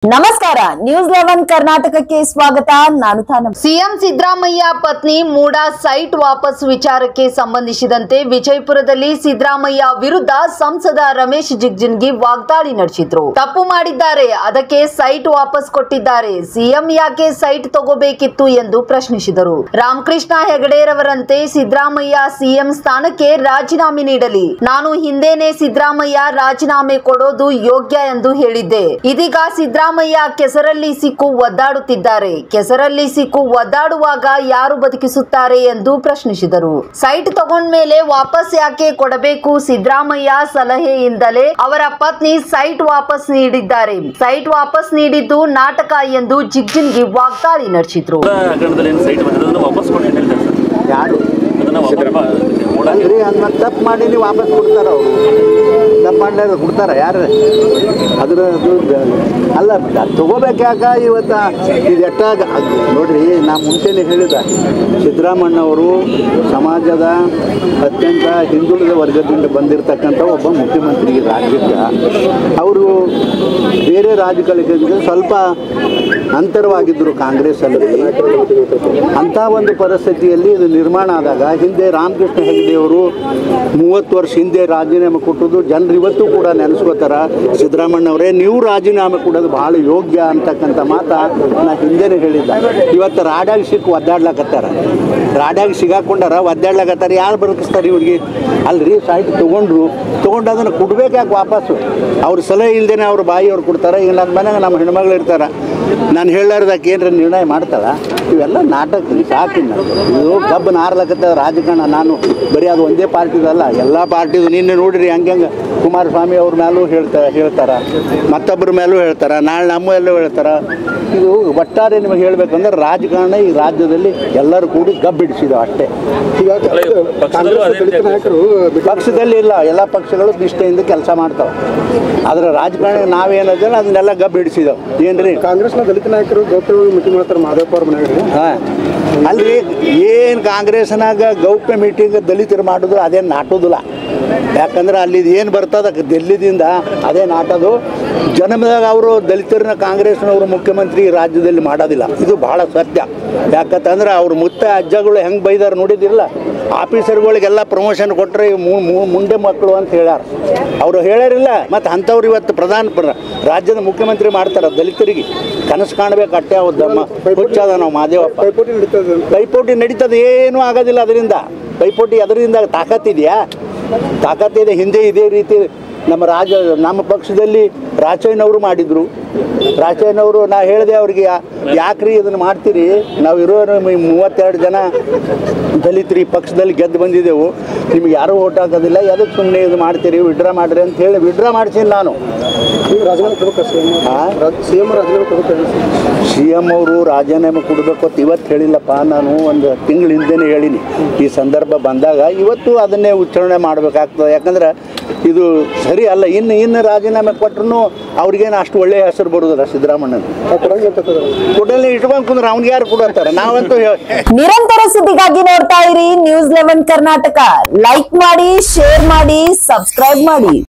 ನಮಸ್ಕಾರ ನ್ಯೂಸ್ 11 ಕರ್ನಾಟಕಕ್ಕೆ ಸ್ವಾಗತ. ನಾನು ತಾನಂ. ಸಿಎಂ ಸಿದ್ದರಾಮಯ್ಯ ಪತ್ನಿ ಮೂಡಾ ಸೈಟ್ ವಾಪಸ್ ವಿಚಾರಕ್ಕೆ ಸಂಬಂಧಿಸಿದಂತೆ ವಿಜಯಪುರದಲ್ಲಿ ಸಿದ್ದರಾಮಯ್ಯ ವಿರುದ್ಧ ಸಂಸದ ರಮೇಶ್ ಜಿಗಜಿಣಗಿ ವಾಗ್ದಾಳಿ ನಡೆಸಿದ್ರು. ತಪ್ಪು ಮಾಡಿದ್ದಾರೆ, ಅದಕ್ಕೆ ಸೈಟ್ ವಾಪಸ್ ಕೊಟ್ಟಿದ್ದಾರೆ. ಸಿಎಂ ಯಾಕೆ ಸೈಟ್ ತಗೋಬೇಕಿತ್ತು ಎಂದು ಪ್ರಶ್ನಿಸಿದರು. ರಾಮಕೃಷ್ಣ ಹೆಗಡೆರವರಂತೆ ಸಿದ್ದರಾಮಯ್ಯ ಸಿಎಂ ಸ್ಥಾನಕ್ಕೆ ರಾಜೀನಾಮೆ ನೀಡಲಿ. ನಾನು ಹಿಂದೇನೆ ಸಿದ್ದರಾಮಯ್ಯ ರಾಜೀನಾಮೆ ಕೊಡೋದು ಯೋಗ್ಯ ಎಂದು ಹೇಳಿದ್ದೆ. ಇದೀಗ ಸಿದ್ದರಾಮಯ್ಯ ಕೆಸರಲ್ಲಿ ಸಿಕ್ಕು ಒದ್ದಾಡುತ್ತಿದ್ದಾರೆ. ಕೆಸರಲ್ಲಿ ಸಿಕ್ಕು ಒದ್ದಾಡುವಾಗ ಯಾರು ಬದುಕಿಸುತ್ತಾರೆ ಎಂದು ಪ್ರಶ್ನಿಸಿದರು. ಸೈಟ್ ತಗೊಂಡ್ಮೇಲೆ ವಾಪಸ್ ಯಾಕೆ ಕೊಡಬೇಕು? ಸಿದ್ದರಾಮಯ್ಯ ಸಲಹೆಯಿಂದಲೇ ಅವರ ಪತ್ನಿ ಸೈಟ್ ವಾಪಸ್ ನೀಡಿದ್ದಾರೆ. ಸೈಟ್ ವಾಪಸ್ ನೀಡಿದ್ದು ನಾಟಕ ಎಂದು ಜಿಗಜಿಣಗಿ ವಾಗ್ದಾಳಿ ನಡೆಸಿದ್ರು. ತಪ್ಪು ಮಾಡಿ ನೀವು ವಾಪಸ್ ಕೊಡ್ತಾರ, ಅವರು ತಪ್ಪು ಮಾಡಲಾರ ಕೊಡ್ತಾರ ಯಾರು? ಅದ್ರದ್ದು ಅಲ್ಲ, ತಗೋಬೇಕಾಗ ಇವತ್ತು ಇದು ಎಟ್ಟಾಗ ನೋಡ್ರಿ. ನಾ ಮುಂಚೆನೇ ಹೇಳಿದ, ಸಿದ್ದರಾಮಣ್ಣವರು ಸಮಾಜದ ಅತ್ಯಂತ ಹಿಂದುಳಿದ ವರ್ಗದಿಂದ ಬಂದಿರತಕ್ಕಂಥ ಒಬ್ಬ ಮುಖ್ಯಮಂತ್ರಿ ರಾಜ್ಯಕ್ಕೆ. ಅವರು ಬೇರೆ ರಾಜ್ಯಗಳಿಗೆ ಸ್ವಲ್ಪ ಅಂತರವಾಗಿದ್ದರು ಕಾಂಗ್ರೆಸ್ಸಲ್ಲಿ. ಅಂಥ ಒಂದು ಪರಿಸ್ಥಿತಿಯಲ್ಲಿ ಇದು ನಿರ್ಮಾಣ ಆದಾಗ ಹಿಂದೆ ರಾಮಕೃಷ್ಣ ಹೆಗಡೆಯವರು 30 ವರ್ಷ ಹಿಂದೆ ರಾಜೀನಾಮೆ ಕೊಟ್ಟದ್ದು ಜನರು ಇವತ್ತು ಕೂಡ ನೆನೆಸ್ಕೋತಾರ. ಸಿದ್ದರಾಮಣ್ಣವರೇ, ನೀವು ರಾಜೀನಾಮೆ ಕೊಡೋದು ಭಾಳ ಯೋಗ್ಯ ಅಂತಕ್ಕಂಥ ಮಾತ ನಾ ಹಿಂದೆನೇ ಹೇಳಿದ್ದ. ಇವತ್ತು ರಾಡ್ಯಾಗ ಸಿಕ್ಕು ಒದ್ದಾಡ್ಲಾಕತ್ತಾರ, ರಾಡ್ಯಾಗ ಸಿಗಾಕೊಂಡಾರ, ಒದ್ದಾಡ್ಲಾಕತ್ತಾರ. ಯಾರು ಬದುಕಿಸ್ತಾರೆ ಇವ್ರಿಗೆ? ಅಲ್ರಿ, ಸೈಟ್ ತೊಗೊಂಡು ಅದನ್ನು ಕೊಡ್ಬೇಕು ಯಾಕೆ ವಾಪಸ್ಸು? ಅವ್ರ ಸಲಹೆ ಇಲ್ದೇನೆ ಅವ್ರ ಬಾಯಿಯವ್ರು ಕೊಡ್ತಾರೆ. ಈಗ ನನ್ನ ಮನೆಗೆ ನಮ್ಮ ಹೆಣ್ಮಗಳು ಇರ್ತಾರೆ, ನಾನು ಹೇಳಾರ್ದಕ್ಕೆ ಏನ್ರ ನಿರ್ಣಯ ಮಾಡ್ತಾಳ? ಇವೆಲ್ಲ ನಾಟಕ ಸಾಕಿನ. ಇದು ಕಬ್ಬು ನಾರ್ಲಕತ್ತ ರಾಜಕಾರಣ. ನಾನು ಬರೀ ಅದು ಒಂದೇ ಪಾರ್ಟಿದಲ್ಲ, ಎಲ್ಲ ಪಾರ್ಟಿದು. ನಿನ್ನೆ ನೋಡಿರಿ ಹಂಗೆ ಕುಮಾರಸ್ವಾಮಿ ಅವ್ರ ಮೇಲೂ ಹೇಳ್ತಾರೆ, ಮತ್ತೊಬ್ಬರ ಮೇಲೂ ಹೇಳ್ತಾರೆ, ನಾಳೆ ನಮ್ಮ ಎಲ್ಲೂ ಹೇಳ್ತಾರೆ. ಇದು ಒಟ್ಟಾರೆ ನಿಮಗೆ ಹೇಳಬೇಕಂದ್ರೆ ರಾಜಕಾರಣ ಈ ರಾಜ್ಯದಲ್ಲಿ ಎಲ್ಲರೂ ಕೂಡಿ ಗಬ್ಬಿಡಿಸಿದ ಅಷ್ಟೇ. ಈಗ ಪಕ್ಷದಲ್ಲಿ ಇಲ್ಲ, ಎಲ್ಲ ಪಕ್ಷಗಳು ನಿಷ್ಠೆಯಿಂದ ಕೆಲಸ ಮಾಡ್ತಾವೆ. ಅದರ ರಾಜಕಾರಣ ನಾವೇನದ ಅದನ್ನೆಲ್ಲ ಗಬ್ಬಿಡಿಸಿದವು. ಏನ್ರಿ, ಕಾಂಗ್ರೆಸ್ನ ದಲಿತ ನಾಯಕರು ಗೌಪ್ಯವಾಗಿ ಮೀಟಿಂಗ್ ಮಾಡ್ತಾರೆ ಮಾದೇವಪ್ಪ ಅವ್ರ ಮನೆಗೆ. ಹಾಂ, ಅಲ್ರಿ, ಏನು ಕಾಂಗ್ರೆಸ್ನಾಗ ಗೌಪ್ಯ ಮೀಟಿಂಗ್ ದಲಿತರು ಮಾಡೋದು ಅದೇನು ನಾಟೋದಿಲ್ಲ. ಯಾಕಂದ್ರೆ ಅಲ್ಲಿ ಏನು ಬರ್ತದೆ ದಿಲ್ಲಿದಿಂದ ಅದೇ ನಾಟೋದು. ಜನ್ಮದಾಗ ಅವರು ದಲಿತರನ್ನ ಕಾಂಗ್ರೆಸ್ನವರು ಮುಖ್ಯಮಂತ್ರಿ ರಾಜ್ಯದಲ್ಲಿ ಮಾಡೋದಿಲ್ಲ. ಇದು ಭಾಳ ಸತ್ಯ. ಯಾಕಂತಂದ್ರೆ ಅವ್ರ ಮುತ್ತ ಅಜ್ಜಗಳು ಹೆಂಗೆ ಬೈದಾರೆ ನೋಡಿದಿರಲ್ಲ. ಆಫೀಸರ್ಗಳಿಗೆಲ್ಲ ಪ್ರಮೋಷನ್ ಕೊಟ್ಟರೆ ಮುಂಡೆ ಮಕ್ಕಳು ಅಂತ ಹೇಳ್ಯಾರ. ಅವರು ಹೇಳ್ಯಾರಿಲ್ಲ. ಮತ್ತು ಅಂಥವ್ರು ಇವತ್ತು ರಾಜ್ಯದ ಮುಖ್ಯಮಂತ್ರಿ ಮಾಡ್ತಾರೆ. ದಲಿತರಿಗೆ ಕನಸು ಕಾಣಬೇಕು ಅಟ್ಟೆ. ಅವದ್ದಮ್ಮ ಹುಚ್ಚದ ನಾವು ಮಾದೇವಪ್ಪ. ಪೈಪೋಟಿ ನಡೀತದೆ, ಏನೂ ಆಗೋದಿಲ್ಲ ಅದರಿಂದ. ಪೈಪೋಟಿ ಅದರಿಂದ ತಾಕತ್ತಿದೆಯಾ? ತಾಕತ್ತಿದೆ. ಹಿಂದೆ ಇದೇ ರೀತಿ ನಮ್ಮ ಪಕ್ಷದಲ್ಲಿ ರಾಚಯ್ಯನವರು ಮಾಡಿದರು. ರಾಚಯ್ಯನವರು ನಾ ಹೇಳಿದೆ ಅವ್ರಿಗೆ, ಯಾಕ್ರಿ ಇದನ್ನು ಮಾಡ್ತೀರಿ? ನಾವು ಇರೋ 32 ಜನ ದಲಿತರು ಈ ಪಕ್ಷದಲ್ಲಿ ಗೆದ್ದು ಬಂದಿದ್ದೆವು, ನಿಮ್ಗೆ ಯಾರೂ ಓಟ್ ಹಾಕೋದಿಲ್ಲ, ಅದಕ್ಕೆ ಸುಮ್ಮನೆ ಇದು ಮಾಡ್ತೀರಿ, ವಿಡ್ರಾ ಮಾಡಿರಿ ಅಂತ ಹೇಳಿ ವಿಡ್ರಾ ಮಾಡ್ಸೀನಿ ನಾನು. ಸಿ ಎಂ ಅವರು ರಾಜೀನಾಮೆ ಕೊಡಬೇಕು ಅಂತ ಇವತ್ತು ಹೇಳಿಲ್ಲಪ್ಪ. ನಾನು ಒಂದು ತಿಂಗಳ ಹಿಂದೆನೇ ಹೇಳಿನಿ. ಈ ಸಂದರ್ಭ ಬಂದಾಗ ಇವತ್ತು ಅದನ್ನೇ ಉಚ್ಚಾರಣೆ ಮಾಡಬೇಕಾಗ್ತದೆ. ಯಾಕಂದ್ರೆ ಇದು ಸರಿ ಅಲ್ಲ. ಇನ್ನು ರಾಜೀನಾಮೆ ಕೊಟ್ಟರು ಅವ್ರಿಗೇನು ಅಷ್ಟು ಒಳ್ಳೆಯ ಹೆಸರು ಬರೋದಿಲ್ಲ. ಸಿದ್ದರಾಮಣ್ಣನ ಕೊಡಲಿ ಇಟ್ಕೊಂಡು ಕುಂದ್ರೆ ಅವ್ನಿಗೆ ಯಾರು ಕೊಡಂತಾರೆ? ನಾವಂತೂ ನಿರಂತರ ಸುದ್ದಿಗಾಗಿ ನೋಡ್ತಾ ಇರಿ ನ್ಯೂಸ್ 11 ಕರ್ನಾಟಕ. ಲೈಕ್ ಮಾಡಿ, ಶೇರ್ ಮಾಡಿ, ಸಬ್ಸ್ಕ್ರೈಬ್ ಮಾಡಿ.